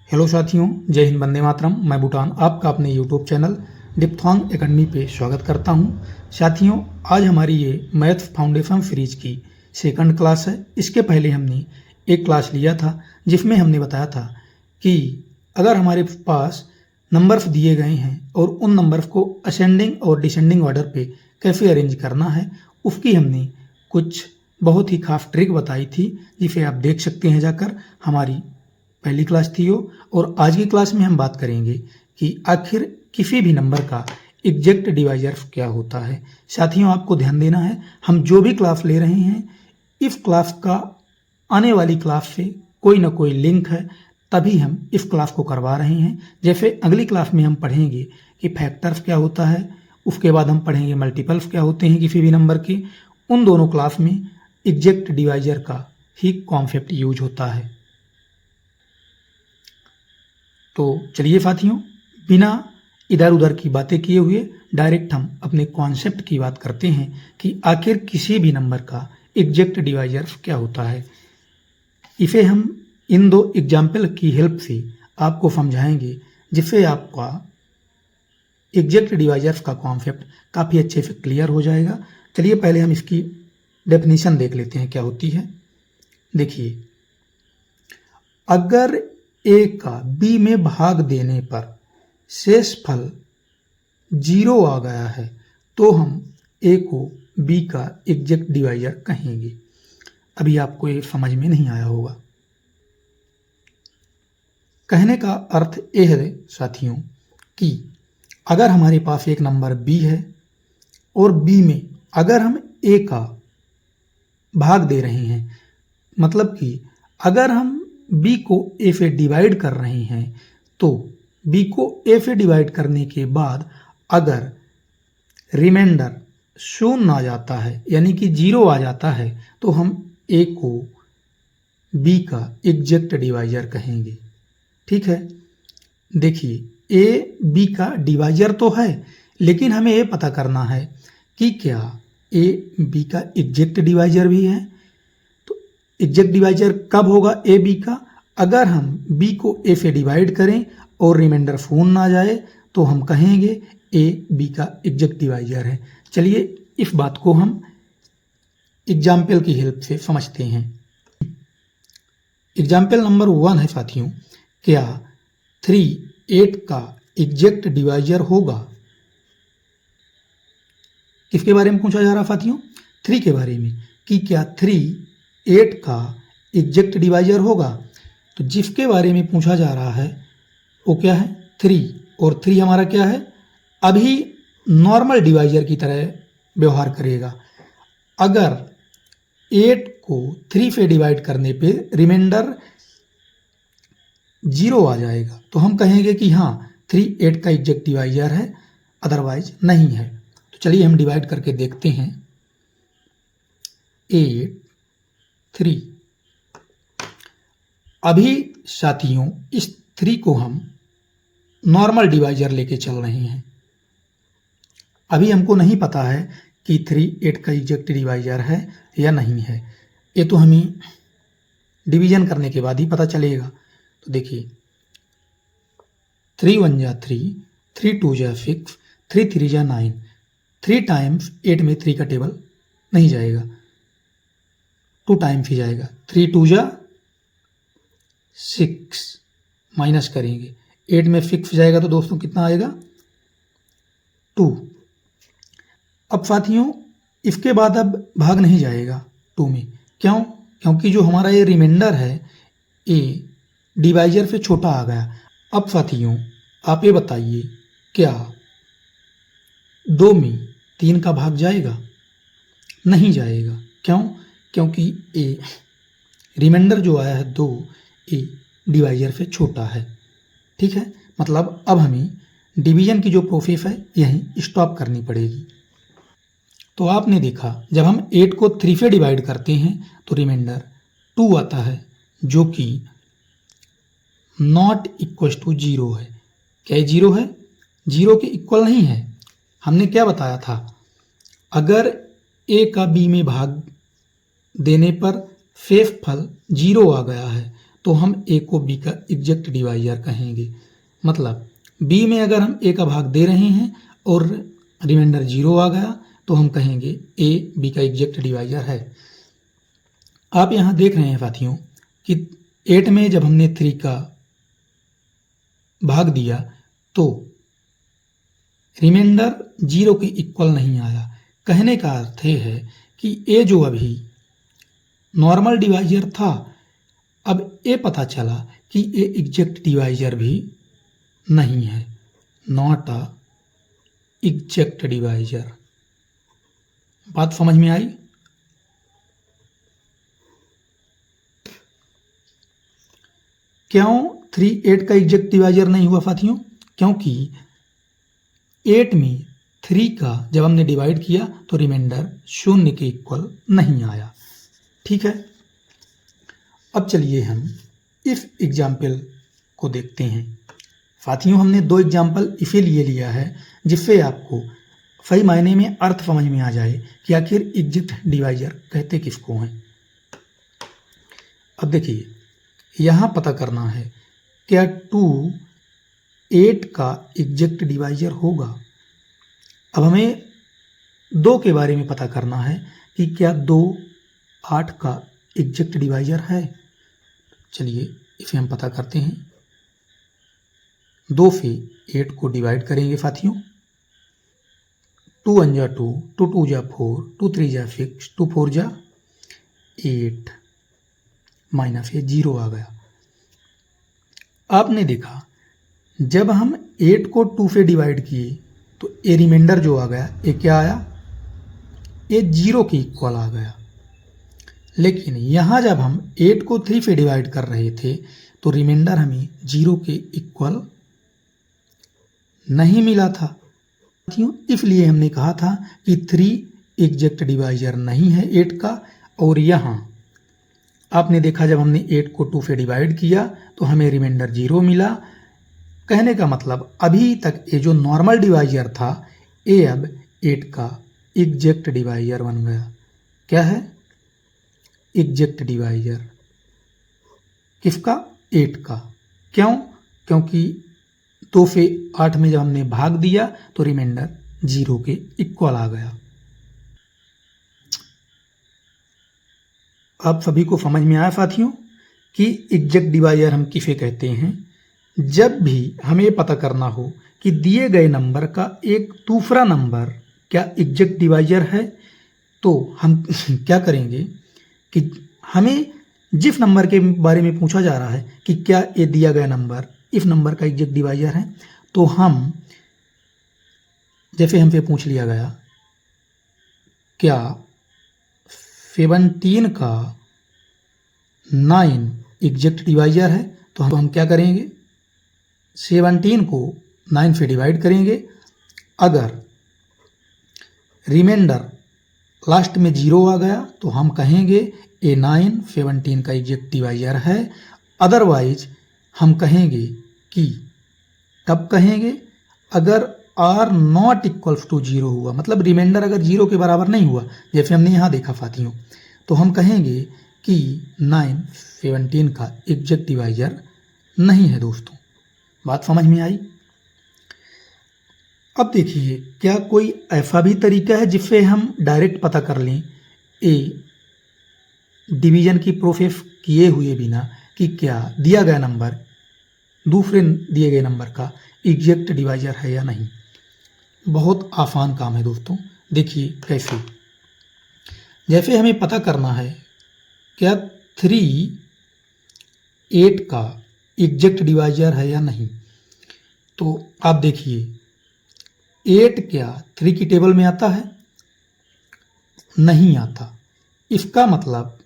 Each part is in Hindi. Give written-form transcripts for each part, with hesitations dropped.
हेलो साथियों, जय हिंद, वंदे मातरम। मैं भूटान आपका अपने यूट्यूब चैनल डिप्थोंग एकेडमी पे स्वागत करता हूं। साथियों, आज हमारी ये मैथ फाउंडेशन सीरीज की सेकंड क्लास है। इसके पहले हमने एक क्लास लिया था जिसमें हमने बताया था कि अगर हमारे पास नंबर्स दिए गए हैं और उन नंबर्स को असेंडिंग और डिसेंडिंग ऑर्डर पे कैसे अरेंज करना है, उसकी हमने कुछ बहुत ही खास ट्रिक बताई थी, जिसे आप देख सकते हैं जाकर। हमारी पहली क्लास थी वो। और आज की क्लास में हम बात करेंगे कि आखिर किसी भी नंबर का एग्जैक्ट डिवाइजर क्या होता है। साथियों, आपको ध्यान देना है, हम जो भी क्लास ले रहे हैं इस क्लास का आने वाली क्लास से कोई ना कोई लिंक है, तभी हम इस क्लास को करवा रहे हैं। जैसे अगली क्लास में हम पढ़ेंगे कि फैक्टर्स क्या होता है, उसके बाद हम पढ़ेंगे मल्टीपल्स क्या होते हैं किसी भी नंबर के। उन दोनों क्लास में एग्जैक्ट डिवाइजर का ही कॉन्सेप्ट यूज होता है। तो चलिए साथियों, बिना इधर उधर की बातें किए हुए डायरेक्ट हम अपने कॉन्सेप्ट की बात करते हैं कि आखिर किसी भी नंबर का एग्जैक्ट डिवाइजर क्या होता है। इसे हम इन दो एग्जाम्पल की हेल्प से आपको समझाएंगे, जिससे आपका एग्जैक्ट डिवाइजर का कॉन्सेप्ट काफ़ी अच्छे से क्लियर हो जाएगा। चलिए पहले हम इसकी डेफिनेशन देख लेते हैं क्या होती है। देखिए, अगर ए का बी में भाग देने पर शेष फल 0 आ गया है तो हम ए को बी का एग्जैक्ट डिवाइजर कहेंगे। अभी आपको ये समझ में नहीं आया होगा। कहने का अर्थ ये है साथियों कि अगर हमारे पास एक नंबर बी है और बी में अगर हम ए का भाग दे रहे हैं, मतलब कि अगर हम बी को ए से डिवाइड कर रहे हैं, तो बी को ए से डिवाइड करने के बाद अगर रिमाइंडर शून्य आ जाता है, यानी कि 0 आ जाता है, तो हम ए को बी का एग्जैक्ट डिवाइजर कहेंगे। ठीक है, देखिए, ए बी का डिवाइजर तो है, लेकिन हमें ये पता करना है कि क्या ए बी का एग्जैक्ट डिवाइजर भी है। एग्जैक्ट डिवाइजर कब होगा ए बी का? अगर हम बी को ए से डिवाइड करें और रिमाइंडर शून्य ना जाए, तो हम कहेंगे ए बी का एग्जैक्ट डिवाइजर है। चलिए इस बात को हम एग्जाम्पल की हेल्प से समझते हैं। एग्जाम्पल नंबर 1 है साथियों, क्या 3 8 का एग्जैक्ट डिवाइजर होगा? किसके बारे में पूछा जा रहा साथियों? 3 के बारे में, कि क्या 3 8 का एग्जैक्ट डिवाइजर होगा। तो जिसके बारे में पूछा जा रहा है वो क्या है? 3। और 3 हमारा क्या है? अभी नॉर्मल डिवाइजर की तरह व्यवहार करेगा। अगर 8 को 3 से डिवाइड करने पे रिमाइंडर 0 आ जाएगा, तो हम कहेंगे कि हाँ 3 8 का एग्जैक्ट डिवाइजर है, अदरवाइज नहीं है। तो चलिए हम डिवाइड करके देखते हैं। 8 3। अभी साथियों इस 3 को हम नॉर्मल डिवाइजर लेके चल रहे हैं। अभी हमको नहीं पता है कि 3 8 का एग्जैक्ट डिवाइजर है या नहीं है। ये तो हमें डिवीजन करने के बाद ही पता चलेगा। तो देखिए, 3 1 जा 3, 3 2 जा 6, 3 3 जा 9। 3 टाइम्स 8 में 3 का टेबल नहीं जाएगा, 2 टाइम्स ही जाएगा। 3 2 जा 6, माइनस करेंगे, 8 में 6 जाएगा तो दोस्तों कितना आएगा? 2। अब साथियों इसके बाद अब भाग नहीं जाएगा 2 में। क्यों? क्योंकि जो हमारा ये रिमाइंडर है ए डिवाइजर से छोटा आ गया। अब साथियों आप ये बताइए, क्या 2 में 3 का भाग जाएगा? नहीं जाएगा। क्यों? क्योंकि ए रिमाइंडर जो आया है 2, ए डिवाइजर से छोटा है। ठीक है, मतलब अब हमें डिवीजन की जो प्रोसेस है यहीं स्टॉप करनी पड़ेगी। तो आपने देखा, जब हम 8 को 3 से डिवाइड करते हैं तो रिमाइंडर 2 आता है, जो कि नॉट इक्वल टू 0 है। क्या ये 0 है? 0 के इक्वल नहीं है। हमने क्या बताया था? अगर ए का बी में भाग देने पर शेष फल 0 आ गया है तो हम a को b का एग्जैक्ट डिवाइजर कहेंगे। मतलब b में अगर हम a का भाग दे रहे हैं और रिमाइंडर 0 आ गया तो हम कहेंगे a b का एग्जैक्ट डिवाइजर है। आप यहाँ देख रहे हैं साथियों कि 8 में जब हमने 3 का भाग दिया तो रिमाइंडर 0 के इक्वल नहीं आया। कहने का अर्थ ये है कि a जो अभी नॉर्मल डिवाइजर था, अब ये पता चला कि ये एग्जैक्ट डिवाइजर भी नहीं है, नॉट अ एग्जैक्ट डिवाइजर। बात समझ में आई? क्यों 3 8 का एग्जैक्ट डिवाइजर नहीं हुआ साथियों? क्योंकि 8 में 3 का जब हमने डिवाइड किया तो रिमाइंडर 0 के इक्वल नहीं आया। ठीक है, अब चलिए हम इफ एग्जाम्पल को देखते हैं। साथियों हमने 2 एग्जाम्पल इसीलिए लिया है जिससे आपको सही मायने में अर्थ समझ में आ जाए कि आखिर एग्जैक्ट डिवाइजर कहते किसको हैं। अब देखिए, यहाँ पता करना है क्या 2 8 का एग्जैक्ट डिवाइजर होगा। अब हमें 2 के बारे में पता करना है कि क्या 2 8 का एग्जैक्ट डिवाइजर है। चलिए इसे हम पता करते हैं। 2 से 8 को डिवाइड करेंगे साथियों। 2 1 जा 2, 2 2 जा 4, 2 3 जा 6, 2 4 जा 8, माइनस ये 0 आ गया। आपने देखा जब हम 8 को 2 से डिवाइड किए तो ये रिमाइंडर जो आ गया ये क्या आया? ये 0 के इक्वल आ गया। लेकिन यहाँ जब हम 8 को 3 से डिवाइड कर रहे थे तो रिमाइंडर हमें 0 के इक्वल नहीं मिला था। इसलिए हमने कहा था कि 3 एग्जैक्ट डिवाइजर नहीं है 8 का। और यहाँ आपने देखा जब हमने 8 को 2 से डिवाइड किया तो हमें रिमाइंडर 0 मिला। कहने का मतलब अभी तक ये जो नॉर्मल डिवाइजर था ये अब 8 का एग्जैक्ट डिवाइजर बन गया। क्या है? एग्जैक्ट डिवाइजर किसका? 8 का। क्यों? क्योंकि 2 से 8 में जब हमने भाग दिया तो रिमाइंडर 0 के इक्वल आ गया। आप सभी को समझ में आया साथियों कि एग्जैक्ट डिवाइजर हम किसे कहते हैं? जब भी हमें पता करना हो कि दिए गए नंबर का एक दूसरा नंबर क्या एग्जैक्ट डिवाइजर है तो हम क्या करेंगे कि हमें जिस नंबर के बारे में पूछा जा रहा है कि क्या ये दिया गया नंबर इस नंबर का एग्जैक्ट डिवाइजर है, तो हम जैसे हमसे पूछ लिया गया क्या 17 का 9 एग्जैक्ट डिवाइजर है, तो हम क्या करेंगे? 17 को 9 से डिवाइड करेंगे। अगर रिमाइंडर लास्ट में 0 आ गया तो हम कहेंगे ए 9 17 का एग्जैक्ट डिवाइजर है। अदरवाइज हम कहेंगे कि कब कहेंगे? अगर आर नॉट इक्वल्स टू 0 हुआ, मतलब रिमाइंडर अगर 0 के बराबर नहीं हुआ, जैसे हमने यहाँ देखा साथियों, तो हम कहेंगे कि 9 17 का एग्जैक्ट डिवाइजर नहीं है। दोस्तों बात समझ में आई? अब देखिए, क्या कोई ऐसा भी तरीका है जिससे हम डायरेक्ट पता कर लें ए डिवीजन की प्रोसेस किए हुए बिना कि क्या दिया गया नंबर दूसरे दिए गए नंबर का एग्जैक्ट डिवाइजर है या नहीं? बहुत आसान काम है दोस्तों। देखिए कैसे। जैसे हमें पता करना है क्या 3 8 का एग्जैक्ट डिवाइजर है या नहीं, तो आप देखिए 8 क्या 3 की टेबल में आता है? नहीं आता। इसका मतलब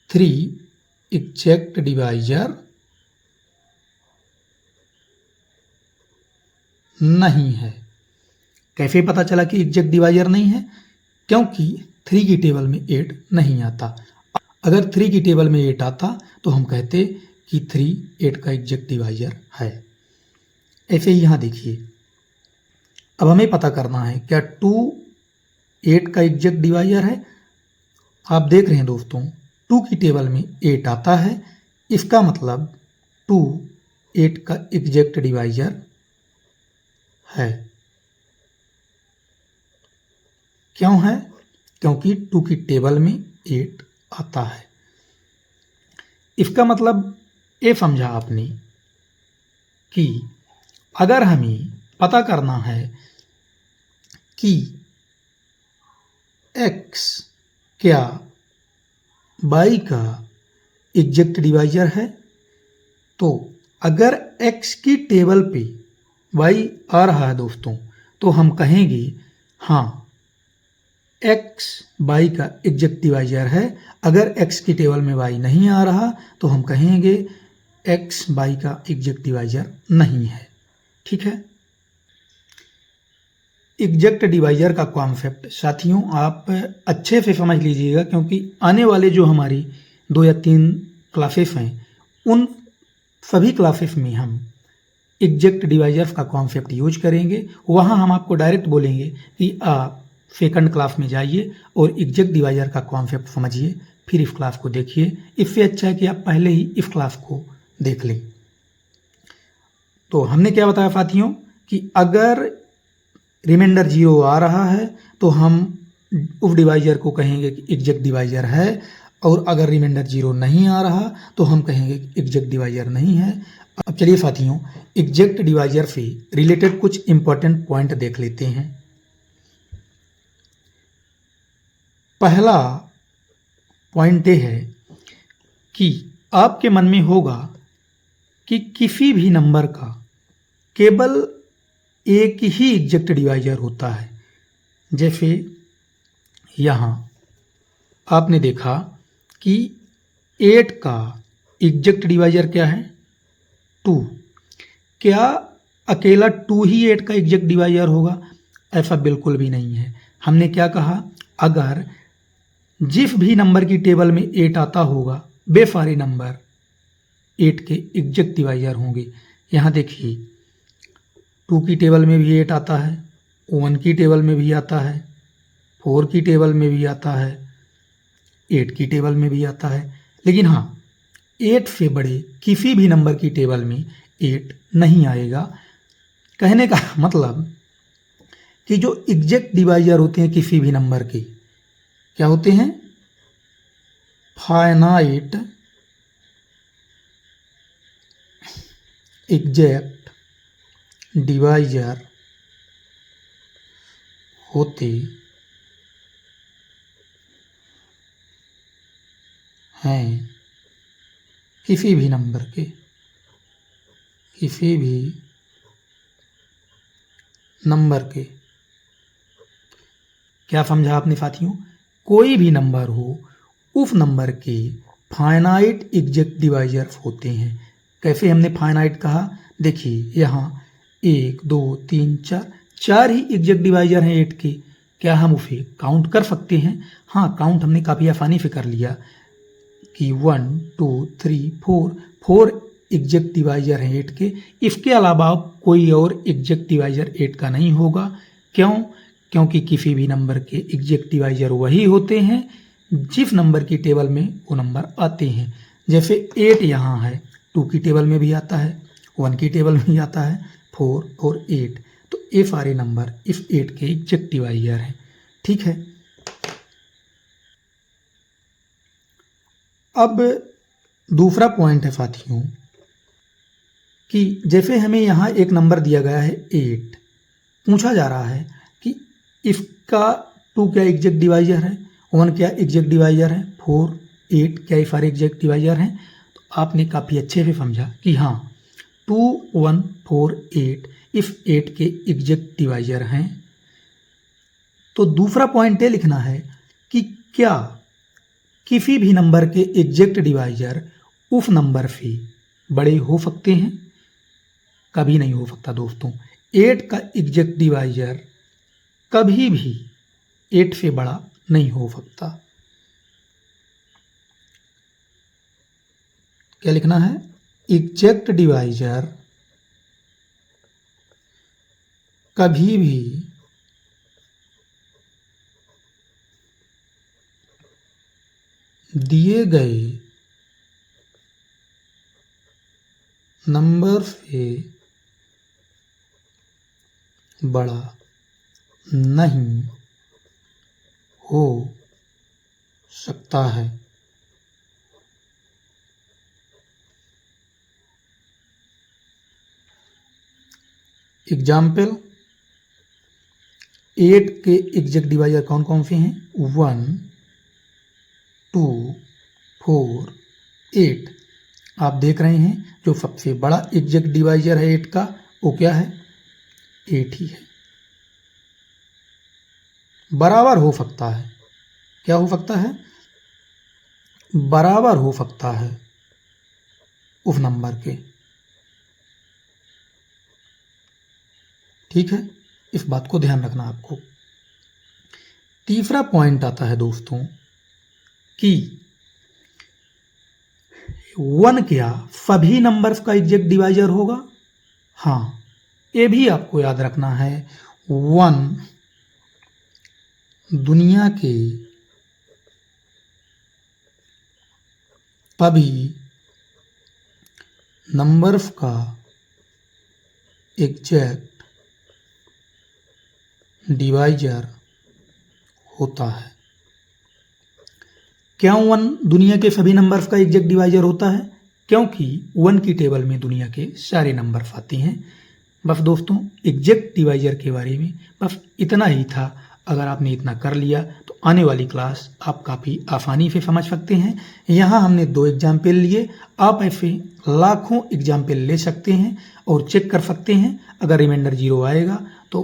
3 एग्जैक्ट डिवाइजर नहीं है। कैसे पता चला कि एग्जैक्ट डिवाइजर नहीं है? क्योंकि 3 की टेबल में 8 नहीं आता। अगर 3 की टेबल में 8 आता तो हम कहते कि 3 8 का एग्जैक्ट डिवाइजर है। ऐसे ही यहाँ देखिए, अब हमें पता करना है क्या 2 8 का एग्जैक्ट डिवाइजर है। आप देख रहे हैं दोस्तों 2 की टेबल में 8 आता है, इसका मतलब 2 8 का एग्जैक्ट डिवाइजर है। क्यों है? क्योंकि 2 की टेबल में 8 आता है। इसका मतलब ये समझा आपने कि अगर हमें पता करना है कि x क्या y का एग्जैक्ट डिवाइजर है, तो अगर x की टेबल पे y आ रहा है दोस्तों, तो हम कहेंगे हाँ x y का एग्जैक्ट डिवाइजर है। अगर x की टेबल में y नहीं आ रहा तो हम कहेंगे x y का एग्जैक्ट डिवाइजर नहीं है। ठीक है। एग्जैक्ट डिवाइजर का कॉन्सेप्ट साथियों आप अच्छे से समझ लीजिएगा, क्योंकि आने वाले जो हमारी 2 या 3 क्लासेस हैं उन सभी क्लासेस में हम एग्जैक्ट डिवाइजर्स का कॉन्सेप्ट यूज करेंगे। वहाँ हम आपको डायरेक्ट बोलेंगे कि आप सेकंड क्लास में जाइए और एग्जैक्ट डिवाइजर का कॉन्सेप्ट समझिए, फिर इस क्लास को देखिए। इससे अच्छा है कि आप पहले ही इस क्लास को देख लें। तो हमने क्या बताया साथियों कि अगर रिमाइंडर 0 आ रहा है तो हम उस डिवाइजर को कहेंगे कि एग्जैक्ट डिवाइजर है, और अगर रिमाइंडर 0 नहीं आ रहा तो हम कहेंगे कि एग्जैक्ट डिवाइजर नहीं है। अब चलिए साथियों एग्जैक्ट डिवाइजर से रिलेटेड कुछ इंपॉर्टेंट पॉइंट देख लेते हैं। पहला पॉइंट ये है कि आपके मन में होगा कि किसी भी नंबर का केवल एक ही एग्जैक्ट डिवाइजर होता है। जैसे यहाँ आपने देखा कि 8 का एग्जैक्ट डिवाइजर क्या है? 2। क्या अकेला 2 ही 8 का एग्जैक्ट डिवाइजर होगा? ऐसा बिल्कुल भी नहीं है। हमने क्या कहा, अगर जिस भी नंबर की टेबल में 8 आता होगा वे सारे नंबर 8 के एग्जैक्ट डिवाइजर होंगे। यहाँ देखिए 2 की टेबल में भी 8 आता है, 1 की टेबल में भी आता है, 4 की टेबल में भी आता है, 8 की टेबल में भी आता है। लेकिन हाँ 8 से बड़े किसी भी नंबर की टेबल में 8 नहीं आएगा। कहने का मतलब कि जो एग्जैक्ट डिवाइजर होते हैं किसी भी नंबर के क्या होते हैं? फाइनाइट एग्जैक्ट डिवाइजर होते हैं किसी भी नंबर के, किसी भी नंबर के। क्या समझा आपने साथियों? कोई भी नंबर हो उस नंबर के फाइनाइट एग्जैक्ट डिवाइजर होते हैं। कैसे हमने फाइनाइट कहा? देखिए यहाँ 1 2 3 4 4 ही एग्जैक्ट डिवाइजर हैं 8 के। क्या हम उसे काउंट कर सकते हैं? हाँ काउंट हमने काफ़ी आसानी से कर लिया कि 1 2 3 4 4 एग्जैक्ट डिवाइजर हैं 8 के। इसके अलावा कोई और एग्जैक्ट डिवाइजर 8 का नहीं होगा। क्यों? क्योंकि किसी भी नंबर के एग्जैक्ट डिवाइजर वही होते हैं जिस नंबर की टेबल में वो नंबर आते हैं। जैसे 8 यहाँ है, 2 की टेबल में भी आता है, 1 की टेबल में भी आता है, 4 और 8, तो ये सारे नंबर इस 8 के एग्जैक्ट डिवाइजर हैं। ठीक है। अब दूसरा पॉइंट है साथियों कि जैसे हमें यहाँ एक नंबर दिया गया है 8, पूछा जा रहा है कि इसका 2 क्या एग्जैक्ट डिवाइजर है, 1 क्या एग्जैक्ट डिवाइजर है, 4 8 क्या ये सारे एग्जैक्ट डिवाइजर हैं। तो आपने काफ़ी अच्छे से समझा कि हाँ 2 1 4 8 इस 8 के एग्जैक्ट डिवाइजर हैं। तो दूसरा पॉइंट ये लिखना है कि क्या किसी भी नंबर के एग्जैक्ट डिवाइजर उस नंबर से बड़े हो सकते हैं? कभी नहीं हो सकता दोस्तों। 8 का एग्जैक्ट डिवाइजर कभी भी 8 से बड़ा नहीं हो सकता। क्या लिखना है? एग्जैक्ट डिवाइजर कभी भी दिए गए नंबर से बड़ा नहीं हो सकता है। एग्जाम्पल, 8 के एग्जैक्ट डिवाइजर कौन कौन से हैं? 1, 2, 4, 8। आप देख रहे हैं जो सबसे बड़ा एग्जैक्ट डिवाइजर है 8 का, वो क्या है? 8 ही है। बराबर हो सकता है, क्या हो सकता है? बराबर हो सकता है उस नंबर के। ठीक है, इस बात को ध्यान रखना आपको। तीसरा पॉइंट आता है दोस्तों कि 1 क्या सभी नंबर्स का एग्जैक्ट डिवाइजर होगा? हाँ, ये भी आपको याद रखना है। 1 दुनिया के सभी नंबर्स का एग्जैक्ट डिवाइजर होता है। क्यों 1 दुनिया के सभी नंबर्स का एग्जैक्ट डिवाइजर होता है? क्योंकि 1 की टेबल में दुनिया के सारे नंबर्स आते हैं। बस दोस्तों, एग्जैक्ट डिवाइजर के बारे में बस इतना ही था। अगर आपने इतना कर लिया तो आने वाली क्लास आप काफ़ी आसानी से समझ सकते हैं। यहाँ हमने 2 एग्जाम्पल लिए, आप ऐसे लाखों एग्जाम्पल ले सकते हैं और चेक कर सकते हैं। अगर रिमाइंडर 0 आएगा तो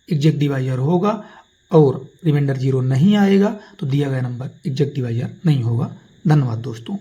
एग्जैक्ट डिवाइजर होगा, और रिमाइंडर 0 नहीं आएगा तो दिया गया नंबर एग्जैक्ट डिवाइजर नहीं होगा। धन्यवाद दोस्तों।